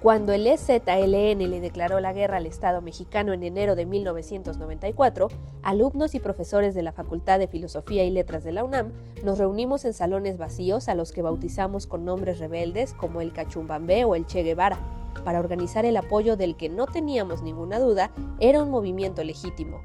Cuando el EZLN le declaró la guerra al Estado mexicano en enero de 1994, alumnos y profesores de la Facultad de Filosofía y Letras de la UNAM nos reunimos en salones vacíos a los que bautizamos con nombres rebeldes como el Cachumbambé o el Che Guevara, para organizar el apoyo del que no teníamos ninguna duda era un movimiento legítimo.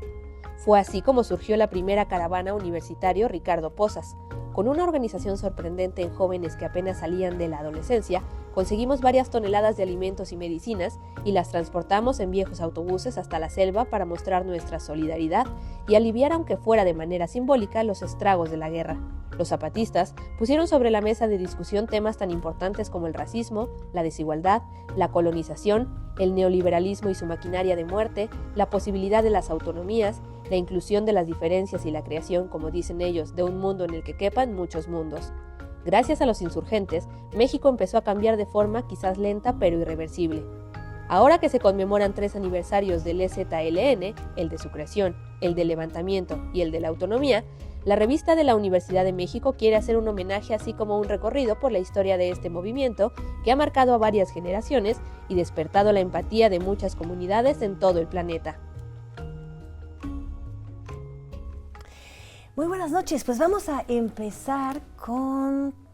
Fue así como surgió la primera caravana universitario Ricardo Posas. Con una organización sorprendente en jóvenes que apenas salían de la adolescencia, conseguimos varias toneladas de alimentos y medicinas y las transportamos en viejos autobuses hasta la selva para mostrar nuestra solidaridad y aliviar, aunque fuera de manera simbólica, los estragos de la guerra. Los zapatistas pusieron sobre la mesa de discusión temas tan importantes como el racismo, la desigualdad, la colonización, el neoliberalismo y su maquinaria de muerte, la posibilidad de las autonomías, la inclusión de las diferencias y la creación, como dicen ellos, de un mundo en el que quepan muchos mundos. Gracias a los insurgentes, México empezó a cambiar de forma quizás lenta pero irreversible. Ahora que se conmemoran 3 aniversarios del EZLN, el de su creación, el del levantamiento y el de la autonomía, la revista de la Universidad de México quiere hacer un homenaje así como un recorrido por la historia de este movimiento que ha marcado a varias generaciones y despertado la empatía de muchas comunidades en todo el planeta. Muy buenas noches, pues vamos a empezar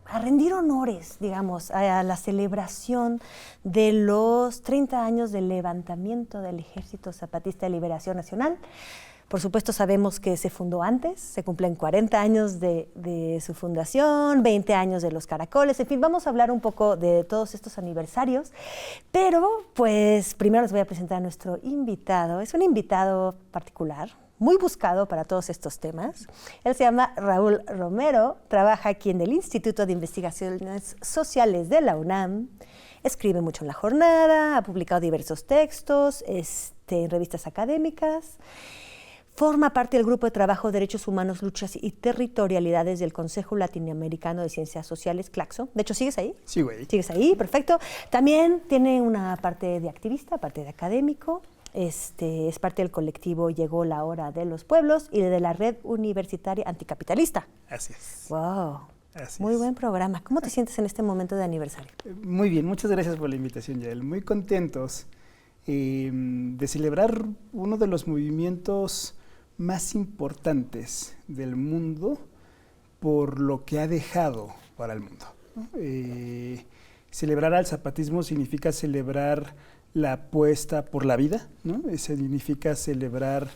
a rendir honores, digamos, a la celebración de los 30 años del levantamiento del Ejército Zapatista de Liberación Nacional. Por supuesto sabemos que se fundó antes, se cumplen 40 años de su fundación, 20 años de los caracoles, en fin, vamos a hablar un poco de todos estos aniversarios, pero pues primero les voy a presentar a nuestro invitado. Es un invitado particular, muy buscado para todos estos temas. Él se llama Raúl Romero, trabaja aquí en el Instituto de Investigaciones Sociales de la UNAM, escribe mucho en La Jornada, ha publicado diversos textos en revistas académicas. Forma parte del Grupo de Trabajo Derechos Humanos, Luchas y Territorialidades del Consejo Latinoamericano de Ciencias Sociales, CLACSO. De hecho, ¿sigues ahí? Sí, güey. ¿Sigues ahí? Perfecto. También tiene una parte de activista, parte de académico. Es parte del colectivo Llegó la Hora de los Pueblos y de la Red Universitaria Anticapitalista. Así es. ¡Wow! Así Muy es. buen programa. ¿Cómo te sientes en este momento de aniversario? Muy bien, muchas gracias por la invitación, Yael. Muy contentos de celebrar uno de los movimientos más importantes del mundo por lo que ha dejado para el mundo, ¿no? Celebrar al zapatismo significa celebrar la apuesta por la vida, ¿no? Significa celebrar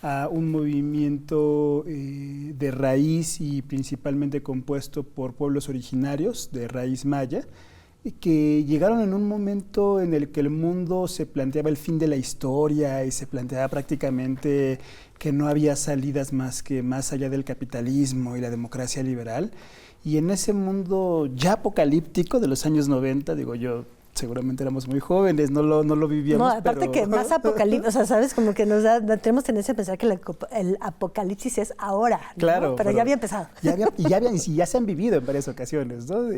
a un movimiento de raíz y principalmente compuesto por pueblos originarios de raíz maya, que llegaron en un momento en el que el mundo se planteaba el fin de la historia y se planteaba prácticamente que no había salidas más que más allá del capitalismo y la democracia liberal. Y en ese mundo ya apocalíptico de los años 90, digo yo, seguramente éramos muy jóvenes, no lo vivíamos. No, aparte pero... que más apocalipsis, o sea, ¿sabes? Como que tenemos tendencia a pensar que el apocalipsis es ahora, ¿no? Claro. Pero ya había empezado. Ya se han vivido en varias ocasiones, ¿no?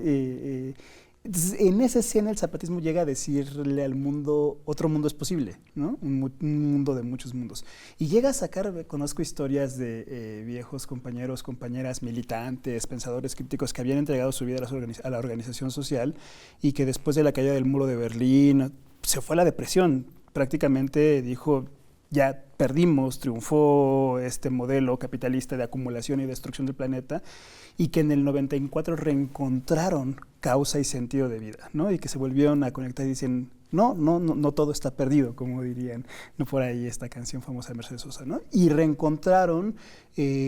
Entonces, en esa escena el zapatismo llega a decirle al mundo, otro mundo es posible, ¿no? Un mundo de muchos mundos. Y llega a sacar, conozco historias de viejos compañeros, compañeras, militantes, pensadores críticos que habían entregado su vida a la organización social y que después de la caída del muro de Berlín se fue a la depresión. Prácticamente dijo, ya perdimos, triunfó este modelo capitalista de acumulación y destrucción del planeta, y que en el 94 reencontraron causa y sentido de vida, ¿no? Y que se volvieron a conectar y dicen, no todo está perdido, como dirían, no por ahí esta canción famosa de Mercedes Sosa, ¿no? Y reencontraron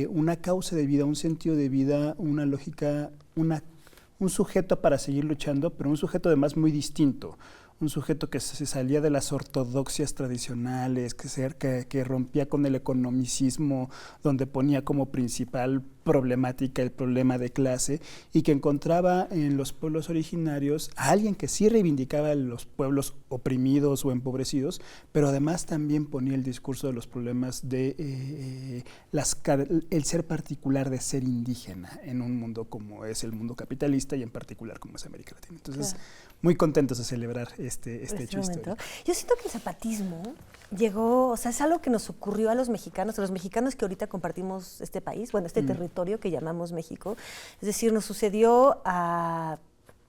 una causa de vida, un sentido de vida, una lógica, un sujeto para seguir luchando, pero un sujeto además muy distinto. Un sujeto que se salía de las ortodoxias tradicionales, que rompía con el economicismo, donde ponía como principal problemática el problema de clase, y que encontraba en los pueblos originarios a alguien que sí reivindicaba a los pueblos oprimidos o empobrecidos, pero además también ponía el discurso de los problemas de el ser particular de ser indígena en un mundo como es el mundo capitalista y en particular como es América Latina. Entonces, claro, muy contentos de celebrar este hecho histórico. Yo siento que el zapatismo llegó, o sea, es algo que nos ocurrió a los mexicanos que ahorita compartimos este país, bueno, este territorio que llamamos México. Es decir, nos sucedió a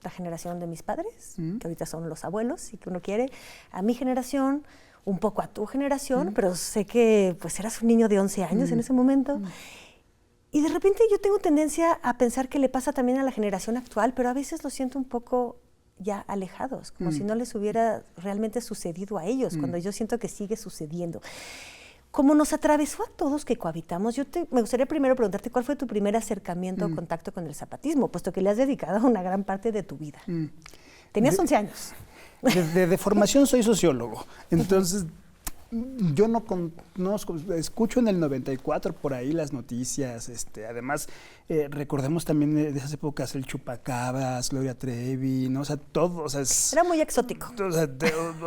la generación de mis padres, que ahorita son los abuelos y que uno quiere, a mi generación, un poco a tu generación, pero sé que pues eras un niño de 11 años en ese momento. Y de repente yo tengo tendencia a pensar que le pasa también a la generación actual, pero a veces lo siento un poco ya alejados, como si no les hubiera realmente sucedido a ellos, cuando yo siento que sigue sucediendo. Como nos atravesó a todos que cohabitamos, me gustaría primero preguntarte cuál fue tu primer acercamiento o contacto con el zapatismo, puesto que le has dedicado una gran parte de tu vida. Tenías 11 años. De formación soy sociólogo, entonces yo no escucho en el 94 por ahí las noticias, además recordemos también de esas épocas el Chupacabras, Gloria Trevi, ¿no? O sea, todo, o sea, era muy exótico. O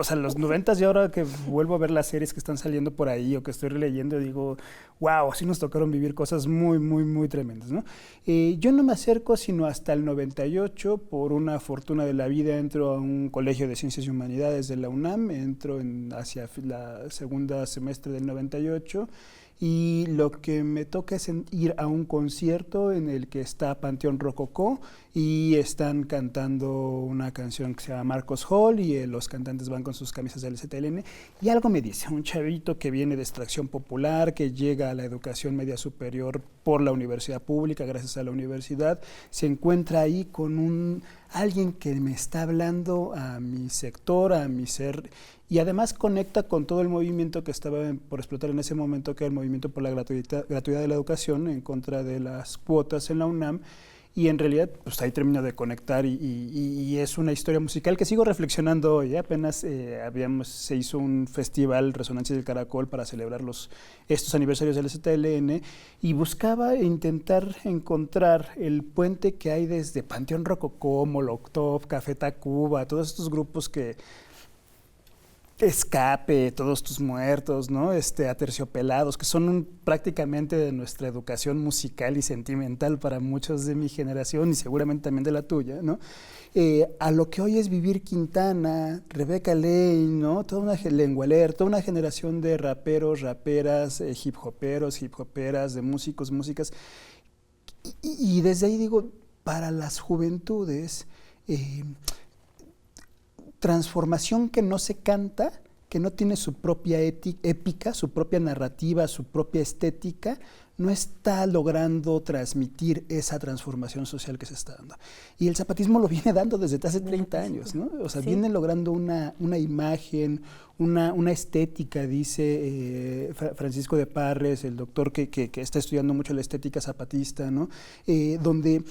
sea, los 90s y ahora que vuelvo a ver las series que están saliendo por ahí o que estoy releyendo, digo, wow, sí nos tocaron vivir cosas muy, muy, muy tremendas, ¿no? Yo no me acerco sino hasta el 98, por una fortuna de la vida entro a un colegio de Ciencias y Humanidades de la UNAM, entro hacia la segunda semestre del 98 y lo que me toca es ir a un concierto en el que está Panteón Rococó y están cantando una canción que se llama Marcos Hall y los cantantes van con sus camisas del ZLN y algo me dice, un chavito que viene de extracción popular, que llega a la educación media superior por la universidad pública, gracias a la universidad, se encuentra ahí con alguien que me está hablando a mi sector, a mi ser, y además conecta con todo el movimiento que estaba por explotar en ese momento, que era el movimiento por la gratuidad de la educación en contra de las cuotas en la UNAM, y en realidad pues ahí termino de conectar y es una historia musical que sigo reflexionando hoy. Apenas se hizo un festival Resonancia del Caracol para celebrar estos aniversarios del ZLN y buscaba intentar encontrar el puente que hay desde Panteón Rococó, Molotov, Café Tacuba, todos estos grupos que Escape, Todos tus muertos, ¿no? Aterciopelados, que son prácticamente de nuestra educación musical y sentimental para muchos de mi generación y seguramente también de la tuya, ¿no? A lo que hoy es Vivir Quintana, Rebeca Lane, ¿no? Toda una lengualer, toda una generación de raperos, raperas, hip hoperas, de músicos, músicas. Y desde ahí digo, para las juventudes, transformación que no se canta, que no tiene su propia épica, su propia narrativa, su propia estética, no está logrando transmitir esa transformación social que se está dando. Y el zapatismo lo viene dando desde hace 30 años, ¿no? O sea, viene logrando una imagen, una estética, dice Francisco de Parres, el doctor que está estudiando mucho la estética zapatista, ¿no? Donde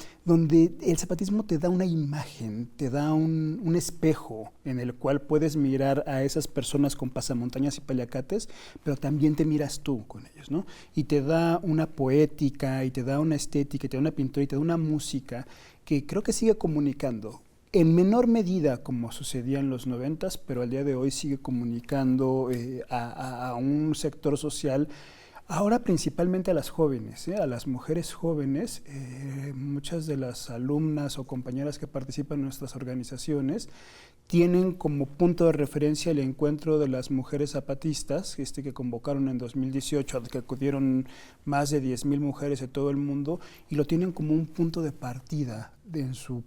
el zapatismo te da una imagen, te da un espejo en el cual puedes mirar a esas personas con pasamontañas y paliacates, pero también te miras tú con ellos, ¿no? Y te da una poética, y te da una estética, y te da una pintura, y te da una música que creo que sigue comunicando. En menor medida como sucedía en los 90s, pero al día de hoy sigue comunicando a un sector social, ahora principalmente a las jóvenes, a las mujeres jóvenes. Muchas de las alumnas o compañeras que participan en nuestras organizaciones tienen como punto de referencia el encuentro de las mujeres zapatistas, que convocaron en 2018, al que acudieron más de 10,000 mujeres de todo el mundo, y lo tienen como un punto de partida en su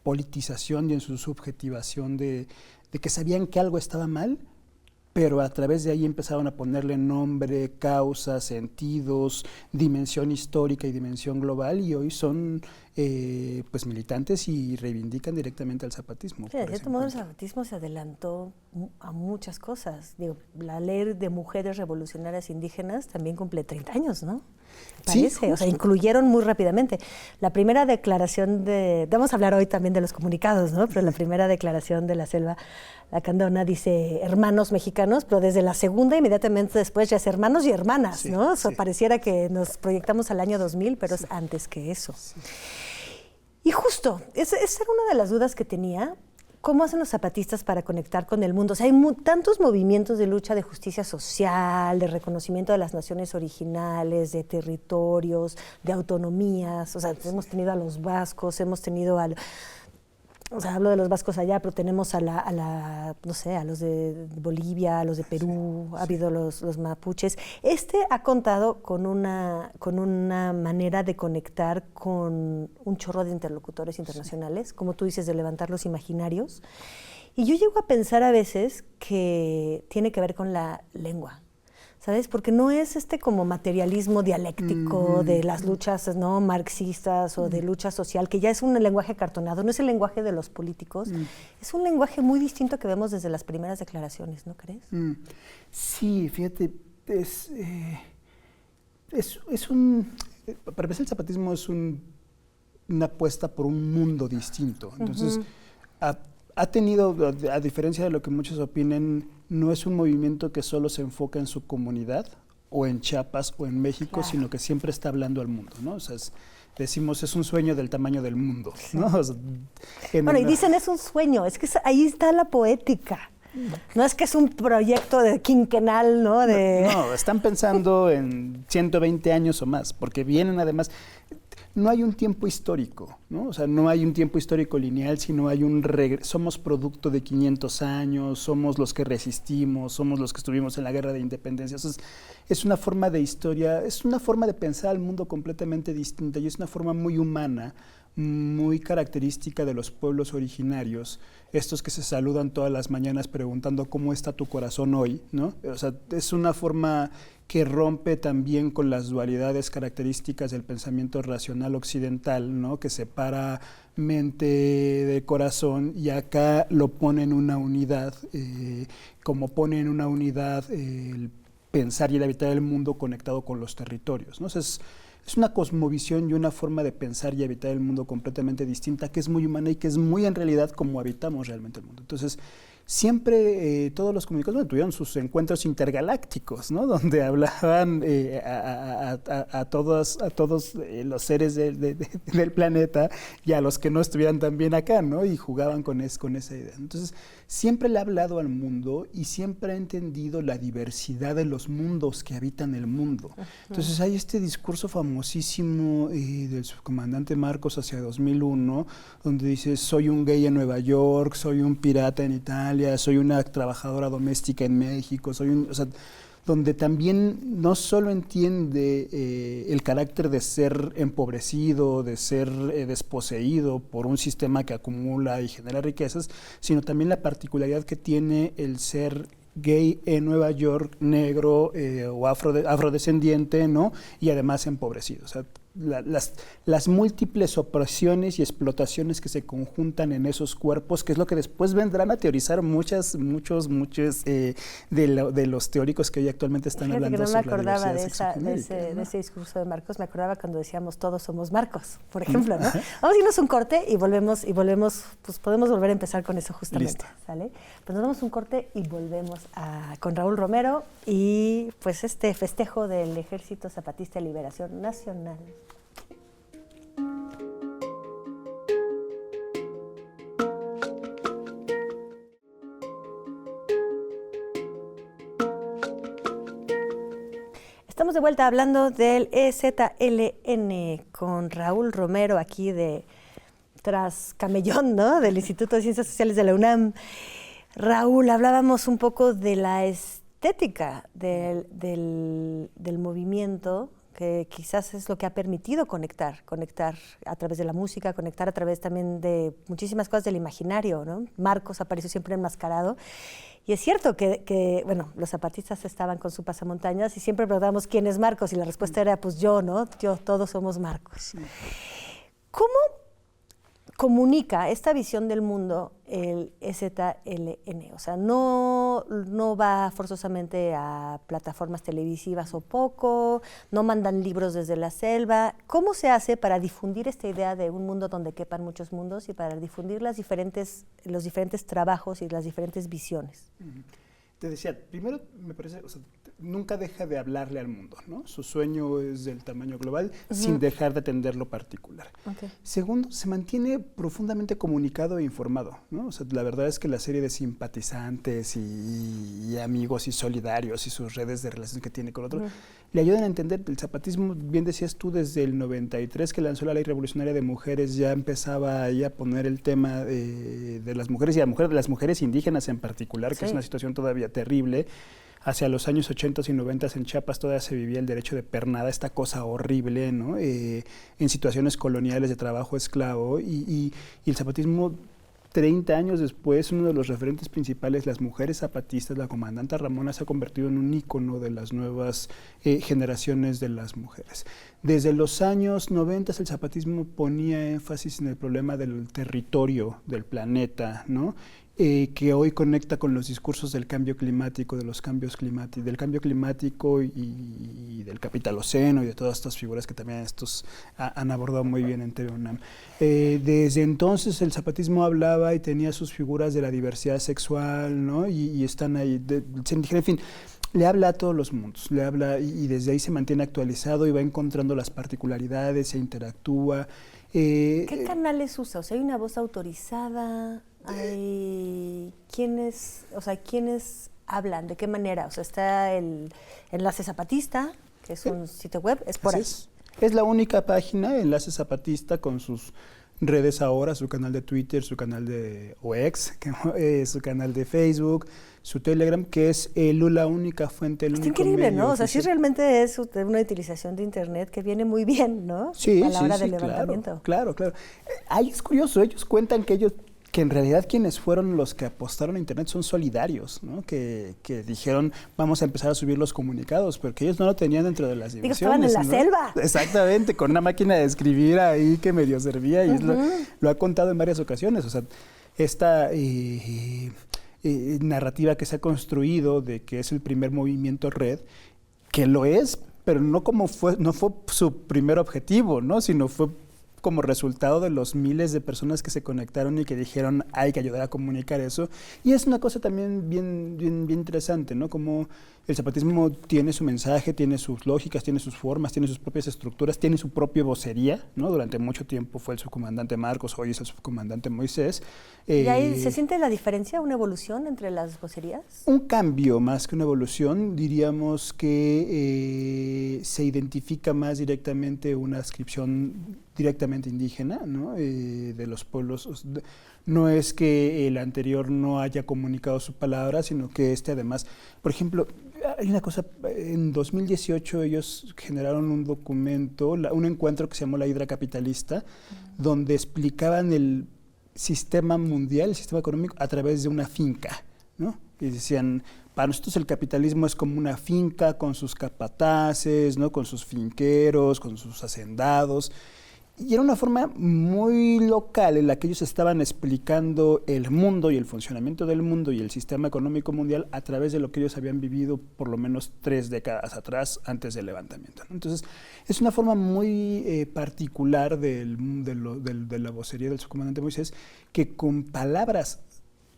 politización y en su subjetivación de que sabían que algo estaba mal, pero a través de ahí empezaron a ponerle nombre, causa, sentidos, dimensión histórica y dimensión global, y hoy son pues militantes y reivindican directamente al zapatismo. Sí, de cierto modo el zapatismo se adelantó a muchas cosas. Digo, la ley de mujeres revolucionarias indígenas también cumple 30 años, ¿no? Parece, sí, o sea, incluyeron muy rápidamente. La primera declaración vamos a hablar hoy también de los comunicados, ¿no? Pero la primera declaración de la Selva Lacandona dice hermanos mexicanos, pero desde la segunda inmediatamente después ya es hermanos y hermanas, sí, ¿no? Sí. Pareciera que nos proyectamos al año 2000, pero sí, es antes que eso. Sí. Y justo, esa era una de las dudas que tenía. ¿Cómo hacen los zapatistas para conectar con el mundo? O sea, hay tantos movimientos de lucha de justicia social, de reconocimiento de las naciones originales, de territorios, de autonomías. O sea, hemos tenido a los vascos, hemos tenido o sea, hablo de los vascos allá, pero tenemos no sé, a los de Bolivia, a los de Perú, ha habido los mapuches. Ha contado con una manera de conectar con un chorro de interlocutores internacionales, como tú dices, de levantar los imaginarios. Y yo llego a pensar a veces que tiene que ver con la lengua, ¿sabes? Porque no es como materialismo dialéctico de las luchas, ¿no?, marxistas o de lucha social, que ya es un lenguaje cartonado, no es el lenguaje de los políticos, es un lenguaje muy distinto que vemos desde las primeras declaraciones, ¿no crees? Sí, fíjate, para empezar, el zapatismo es una apuesta por un mundo distinto. Entonces, ha tenido, a diferencia de lo que muchos opinen, no es un movimiento que solo se enfoca en su comunidad o en Chiapas o en México, claro, sino que siempre está hablando al mundo, ¿no? O sea, decimos, es un sueño del tamaño del mundo, ¿no? O sea, bueno, y dicen, es un sueño, es que ahí está la poética. No es que es un proyecto de quinquenal, ¿no? No, están pensando en 120 años o más, porque vienen además... No hay un tiempo histórico, ¿no? O sea, no hay un tiempo histórico lineal, sino hay somos producto de 500 años, somos los que resistimos, somos los que estuvimos en la guerra de independencia. O sea, es una forma de historia, es una forma de pensar al mundo completamente distinta y es una forma muy humana, muy característica de los pueblos originarios, estos que se saludan todas las mañanas preguntando cómo está tu corazón hoy, ¿no? O sea, es una forma que rompe también con las dualidades características del pensamiento racional occidental, ¿no?, que separa mente de corazón, y acá lo pone en una unidad, como pone en una unidad el pensar y el habitar el mundo conectado con los territorios, ¿no? O sea, es una cosmovisión y una forma de pensar y habitar el mundo completamente distinta, que es muy humana y que es muy en realidad como habitamos realmente el mundo. Entonces, siempre todos los comunicadores tuvieron sus encuentros intergalácticos, ¿no?, donde hablaban a todos los seres del planeta y a los que no estuvieran también acá, ¿no?, y jugaban con esa idea. Entonces, siempre le ha hablado al mundo y siempre ha entendido la diversidad de los mundos que habitan el mundo. Entonces, hay este discurso famosísimo del subcomandante Marcos hacia 2001, donde dice, soy un gay en Nueva York, soy un pirata en Italia, soy una trabajadora doméstica en México, o sea, donde también no solo entiende el carácter de ser empobrecido, de ser desposeído por un sistema que acumula y genera riquezas, sino también la particularidad que tiene el ser gay en Nueva York, negro o afrodescendiente, ¿no?, y además empobrecido. O sea, las múltiples opresiones y explotaciones que se conjuntan en esos cuerpos, que es lo que después vendrán a teorizar muchos de los teóricos que hoy actualmente están hablando sobre la diversidad sexogenérica. Fíjate que no me acordaba de ese discurso de Marcos, me acordaba cuando decíamos todos somos Marcos, por ejemplo, ¿no? Vamos a irnos un corte y volvemos, pues podemos volver a empezar con eso justamente. Listo. ¿Sale? Pues nos damos un corte y volvemos con Raúl Romero y pues este festejo del Ejército Zapatista de Liberación Nacional. Estamos de vuelta hablando del EZLN con Raúl Romero aquí tras Camellón, ¿no?, del Instituto de Ciencias Sociales de la UNAM. Raúl, hablábamos un poco de la estética del movimiento, que quizás es lo que ha permitido conectar a través de la música, conectar a través también de muchísimas cosas del imaginario, ¿no? Marcos apareció siempre enmascarado. Y es cierto que bueno, los zapatistas estaban con su pasamontañas y siempre preguntábamos quién es Marcos, y la respuesta era, pues yo, ¿no? Todos somos Marcos. ¿Cómo comunica esta visión del mundo el EZLN? O sea, no va forzosamente a plataformas televisivas o poco, no mandan libros desde la selva. ¿Cómo se hace para difundir esta idea de un mundo donde quepan muchos mundos y para difundir los diferentes trabajos y las diferentes visiones? Te decía, primero me parece, o sea, nunca deja de hablarle al mundo, ¿no? Su sueño es del tamaño global sin dejar de atender lo particular. Okay. Segundo, se mantiene profundamente comunicado e informado, ¿no? O sea, la verdad es que la serie de simpatizantes y amigos y solidarios y sus redes de relación que tiene con otros le ayudan a entender el zapatismo. Bien decías tú, desde el 93 que lanzó la Ley Revolucionaria de Mujeres ya empezaba ahí a poner el tema de las mujeres y de las mujeres indígenas en particular, que es una situación todavía terrible. Hacia los años 80 y 90 en Chiapas todavía se vivía el derecho de pernada, esta cosa horrible, ¿no? En situaciones coloniales de trabajo esclavo y el zapatismo 30 años después, uno de los referentes principales, las mujeres zapatistas, la comandante Ramona, se ha convertido en un ícono de las nuevas generaciones de las mujeres. Desde los años 90 el zapatismo ponía énfasis en el problema del territorio del planeta, ¿no? Que hoy conecta con los discursos del cambio climático, del cambio climático y del capitaloceno y de todas estas figuras que también estos han abordado muy bien en TV UNAM. Desde entonces el zapatismo hablaba y tenía sus figuras de la diversidad sexual, ¿no? Y están ahí, en fin, le habla a todos los mundos, le habla y desde ahí se mantiene actualizado y va encontrando las particularidades, se interactúa. ¿Qué canales usa? O sea, ¿hay una voz autorizada? ¿Hay quiénes hablan? ¿De qué manera? O sea, está el Enlace Zapatista, que es un sitio web, es por ahí. Es la única página, Enlace Zapatista, con sus redes ahora, su canal de Twitter, su canal de OX, su canal de Facebook, su Telegram, que es la única fuente, el único increíble, medio ¿no? O sea, sí oficial. realmente es una utilización de Internet que viene muy bien, ¿no? Sí, a la hora del claro, levantamiento. claro. Ahí es curioso, ellos cuentan que en realidad quienes fueron los que apostaron a Internet son solidarios, ¿no? Que dijeron, vamos a empezar a subir los comunicados, porque ellos no lo tenían dentro de las divisiones. Estaban en la selva. Exactamente, con una máquina de escribir ahí que medio servía, y lo ha contado en varias ocasiones. O sea, esta narrativa que se ha construido de que es el primer movimiento red, que lo es, pero no fue su primer objetivo, ¿no? Sino fue como resultado de los miles de personas que se conectaron y que dijeron hay que ayudar a comunicar eso. Y es una cosa también bien interesante, ¿no? Como el zapatismo tiene su mensaje, tiene sus lógicas, tiene sus formas, tiene sus propias estructuras, tiene su propia vocería, ¿no? Durante mucho tiempo fue el subcomandante Marcos, hoy es el subcomandante Moisés. ¿Y ahí se siente la diferencia, una evolución entre las vocerías? Un cambio más que una evolución, diríamos que se identifica más directamente una adscripción directamente indígena, ¿no? De los pueblos. No es que el anterior no haya comunicado su palabra, sino que además, por ejemplo, hay una cosa, en 2018 ellos generaron un documento, un encuentro que se llamó La Hidra Capitalista, donde explicaban el sistema mundial, el sistema económico, a través de una finca, ¿no? Y decían, para nosotros el capitalismo es como una finca con sus capataces, ¿no? Con sus finqueros, con sus hacendados. Y era una forma muy local en la que ellos estaban explicando el mundo y el funcionamiento del mundo y el sistema económico mundial a través de lo que ellos habían vivido por lo menos 3 décadas atrás, antes del levantamiento, ¿no? Entonces, es una forma muy particular de la vocería del subcomandante Moisés, que con palabras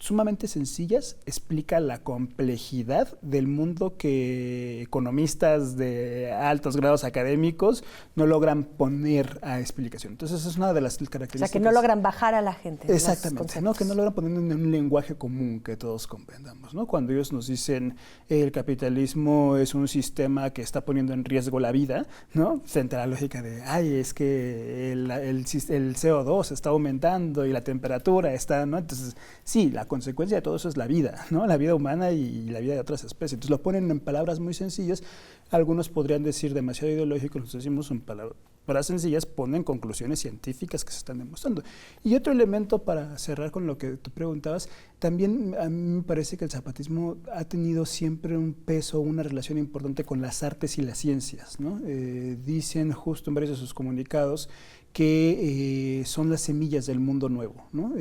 sumamente sencillas explica la complejidad del mundo que economistas de altos grados académicos no logran poner a explicación. Entonces, es una de las características. O sea, que no logran bajar a la gente. Exactamente, ¿no? Que no logran poner en un lenguaje común que todos comprendamos, ¿no? Cuando ellos nos dicen el capitalismo es un sistema que está poniendo en riesgo la vida, ¿no? Frente a la lógica de, es que el CO2 está aumentando y la temperatura está, ¿no? Entonces, sí, la consecuencia de todo eso es la vida, ¿no? La vida humana y la vida de otras especies. Entonces lo ponen en palabras muy sencillas. Algunos podrían decir demasiado ideológicos, nosotros decimos en palabras sencillas, ponen conclusiones científicas que se están demostrando. Y otro elemento para cerrar con lo que tú preguntabas, también a mí me parece que el zapatismo ha tenido siempre un peso, una relación importante con las artes y las ciencias, ¿no? Dicen justo en varios de sus comunicados que son las semillas del mundo nuevo, ¿no?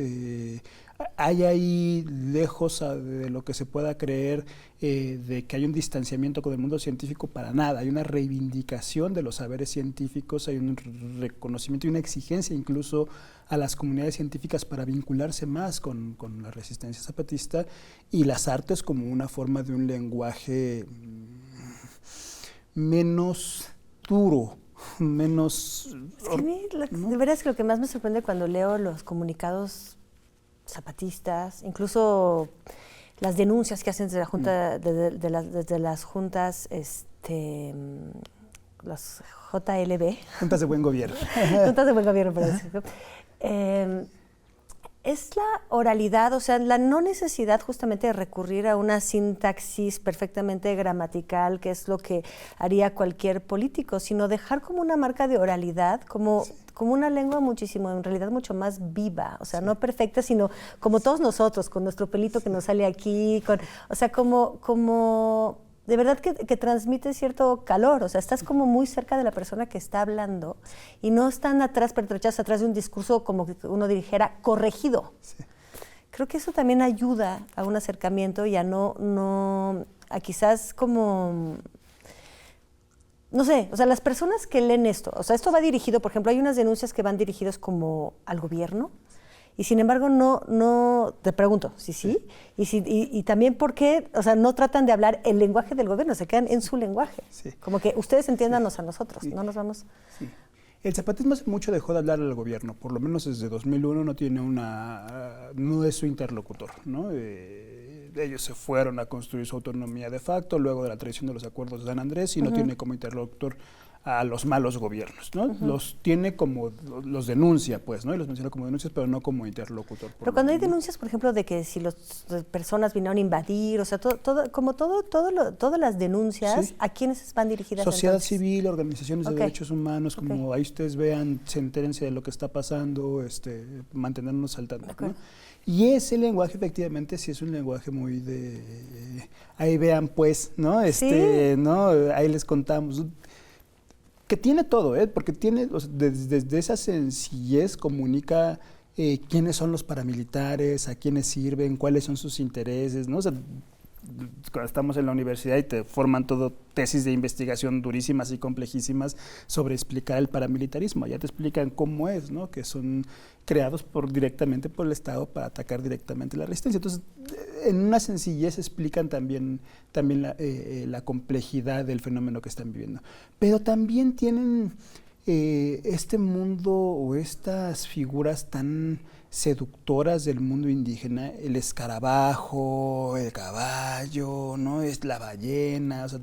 Hay ahí, lejos de lo que se pueda creer, de que hay un distanciamiento con el mundo científico, para nada. Hay una reivindicación de los saberes científicos, hay un reconocimiento y una exigencia incluso a las comunidades científicas para vincularse más con la resistencia zapatista, y las artes como una forma de un lenguaje menos duro, menos... Es que a mí, ¿no? De verdad es que lo que más me sorprende cuando leo los comunicados zapatistas, incluso las denuncias que hacen desde la Junta, desde las juntas, las JLB. Juntas de buen gobierno. Juntas de buen gobierno, por eso. Es la oralidad, o sea, la no necesidad justamente de recurrir a una sintaxis perfectamente gramatical, que es lo que haría cualquier político, sino dejar como una marca de oralidad, como una lengua muchísimo, en realidad mucho más viva, o sea, no perfecta, sino como todos nosotros, con nuestro pelito que nos sale aquí, o sea, como de verdad que transmite cierto calor, o sea, estás como muy cerca de la persona que está hablando y no están atrás, pertrechados atrás de un discurso como que uno dijera corregido. Sí. Creo que eso también ayuda a un acercamiento y a a quizás como, no sé, o sea, las personas que leen esto, o sea, esto va dirigido, por ejemplo, hay unas denuncias que van dirigidos como al gobierno, y sin embargo no te pregunto si sí, y también por qué, o sea, no tratan de hablar el lenguaje del gobierno, se quedan en su lenguaje. Sí. Como que ustedes entiéndanos a nosotros, no nos vamos... Sí. El zapatismo hace mucho dejó de hablar al gobierno, por lo menos desde 2001 no es su interlocutor, ¿no? Ellos se fueron a construir su autonomía de facto luego de la traición de los acuerdos de San Andrés y no tiene como interlocutor a los malos gobiernos, ¿no? Los tiene como, los denuncia, pues, ¿no? Y los menciona como denuncias, pero no como interlocutor. Pero cuando hay denuncias, por ejemplo, de que si las personas vinieron a invadir, o sea, todas las denuncias, ¿sí? ¿A quiénes van dirigidas? Sociedad entonces? Civil, organizaciones de derechos humanos, como ahí ustedes vean, se entérense de lo que está pasando, mantenernos al tanto, ¿no? Y ese lenguaje, efectivamente, sí es un lenguaje muy de... ahí vean, pues, ¿no? ¿Sí? ¿no? Ahí les contamos... Que tiene todo, porque tiene, o sea, desde esa sencillez comunica quiénes son los paramilitares, a quiénes sirven, cuáles son sus intereses, ¿no? O sea, cuando estamos en la universidad y te forman todo tesis de investigación durísimas y complejísimas sobre explicar el paramilitarismo, ya te explican cómo es, ¿no? Que son creados directamente por el Estado para atacar directamente la resistencia. Entonces, en una sencillez explican también la complejidad del fenómeno que están viviendo. Pero también tienen este mundo o estas figuras tan seductoras del mundo indígena, el escarabajo, el caballo, ¿no? Es la ballena, o sea,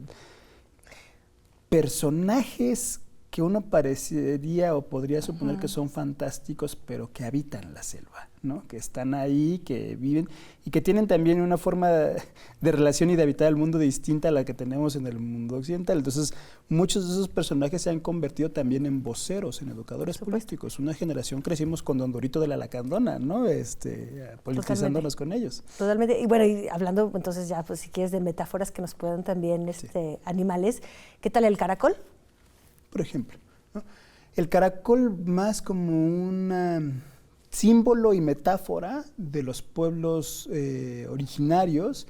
personajes que uno parecería o podría suponer que son fantásticos, pero que habitan la selva, ¿no? Que están ahí, que viven y que tienen también una forma de relación y de habitar el mundo distinta a la que tenemos en el mundo occidental. Entonces, muchos de esos personajes se han convertido también en voceros, en educadores políticos. Una generación crecimos con Don Dorito de la Lacandona, ¿no? Politizándonos con ellos. Totalmente. Y bueno, y hablando entonces ya, pues si quieres, de metáforas que nos puedan también animales, ¿qué tal el caracol? Por ejemplo, ¿no? El caracol más como un símbolo y metáfora de los pueblos originarios,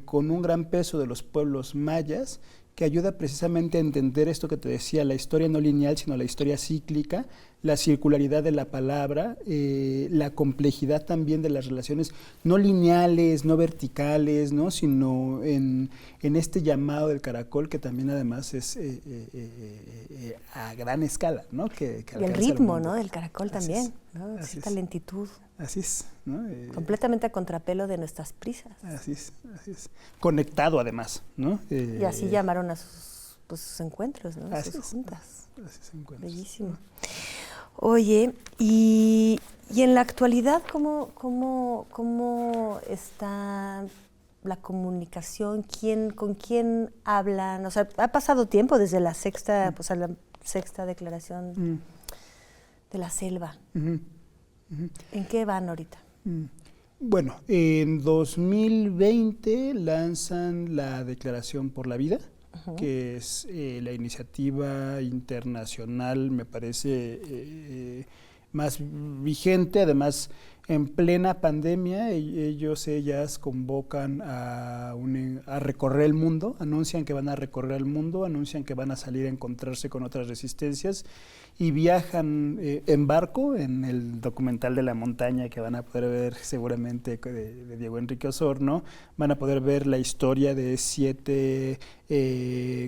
con un gran peso de los pueblos mayas, que ayuda precisamente a entender esto que te decía, la historia no lineal, sino la historia cíclica, la circularidad de la palabra, la complejidad también de las relaciones no lineales, no verticales, ¿no? Sino en este llamado del caracol, que también además es a gran escala, ¿no? Y el ritmo, ¿no? Del caracol también, ¿no? Esa lentitud. Así es, ¿no? Completamente a contrapelo de nuestras prisas. Así es. Conectado además, ¿no? Y así llamaron a sus encuentros, ¿no? A sus juntas. Así se encuentran. Bellísimo. Oye, y en la actualidad, ¿cómo está la comunicación? ¿Con quién hablan? O sea, ha pasado tiempo desde la sexta declaración de la selva. ¿En qué van ahorita? Bueno, en 2020 lanzan la Declaración por la Vida, que es la iniciativa internacional, me parece, más vigente. Además, En plena pandemia, ellas convocan a recorrer el mundo, anuncian que van a recorrer el mundo, anuncian que van a salir a encontrarse con otras resistencias y viajan en barco, en el documental de la montaña que van a poder ver seguramente de Diego Enrique Osorno, van a poder ver la historia de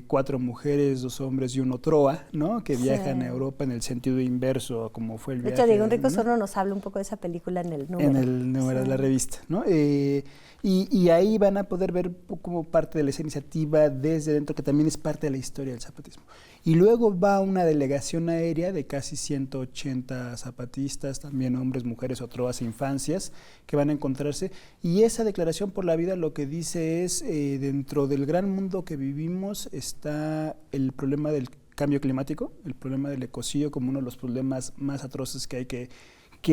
4 mujeres, 2 hombres y un Otroa, ¿no? Que viajan a Europa en el sentido inverso, como fue el viaje. De hecho, Diego Enrique Osorno nos habla un poco de esa película en el número. En el número de la revista, ¿no? Y ahí van a poder ver como parte de esa iniciativa desde dentro, que también es parte de la historia del zapatismo. Y luego va una delegación aérea de casi 180 zapatistas, también hombres, mujeres, otroas, infancias, que van a encontrarse. Y esa declaración por la vida lo que dice es, dentro del gran mundo que vivimos está el problema del cambio climático, el problema del ecocidio como uno de los problemas más atroces que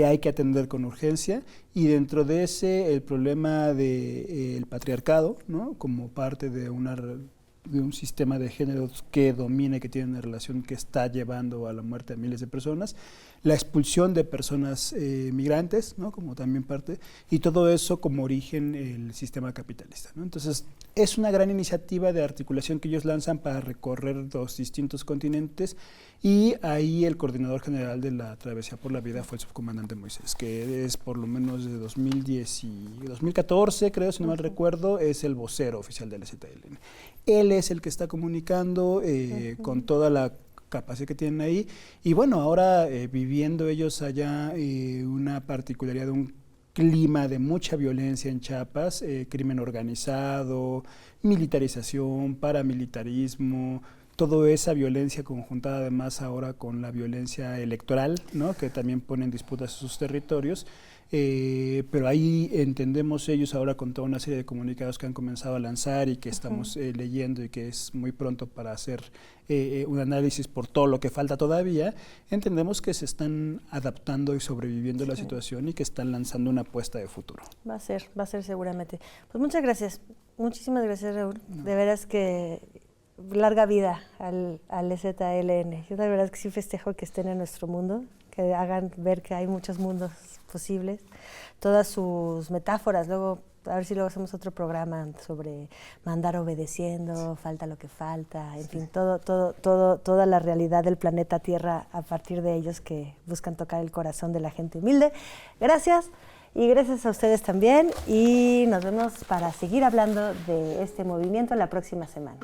hay que atender con urgencia, y dentro de ese el problema del patriarcado, ¿no? Como parte de un sistema de géneros que domina y que tiene una relación que está llevando a la muerte de miles de personas, la expulsión de personas migrantes, ¿no? Como también parte, y todo eso como origen el sistema capitalista, ¿no? Entonces, es una gran iniciativa de articulación que ellos lanzan para recorrer los distintos continentes, y ahí el coordinador general de la Travesía por la Vida fue el subcomandante Moisés, que es por lo menos de 2010 y 2014, creo, si no mal recuerdo, es el vocero oficial del ZLN. Él es el que está comunicando con toda la capacidad que tienen ahí, y bueno, ahora viviendo ellos allá una particularidad de un clima de mucha violencia en Chiapas, crimen organizado, militarización, paramilitarismo, toda esa violencia conjuntada además ahora con la violencia electoral, ¿no? Que también pone en disputa sus territorios. Pero ahí entendemos ellos ahora con toda una serie de comunicados que han comenzado a lanzar y que estamos leyendo, y que es muy pronto para hacer un análisis por todo lo que falta todavía, entendemos que se están adaptando y sobreviviendo a la situación y que están lanzando una apuesta de futuro. Va a ser seguramente. Pues muchas gracias, muchísimas gracias, Raúl. No. De veras que larga vida al ZLN. Yo de verdad que sí festejo que estén en nuestro mundo, que hagan ver que hay muchos mundos posibles, todas sus metáforas. Luego, a ver si luego hacemos otro programa sobre mandar obedeciendo, falta lo que falta, en fin, toda la realidad del planeta Tierra a partir de ellos que buscan tocar el corazón de la gente humilde. Gracias, y gracias a ustedes también, y nos vemos para seguir hablando de este movimiento la próxima semana.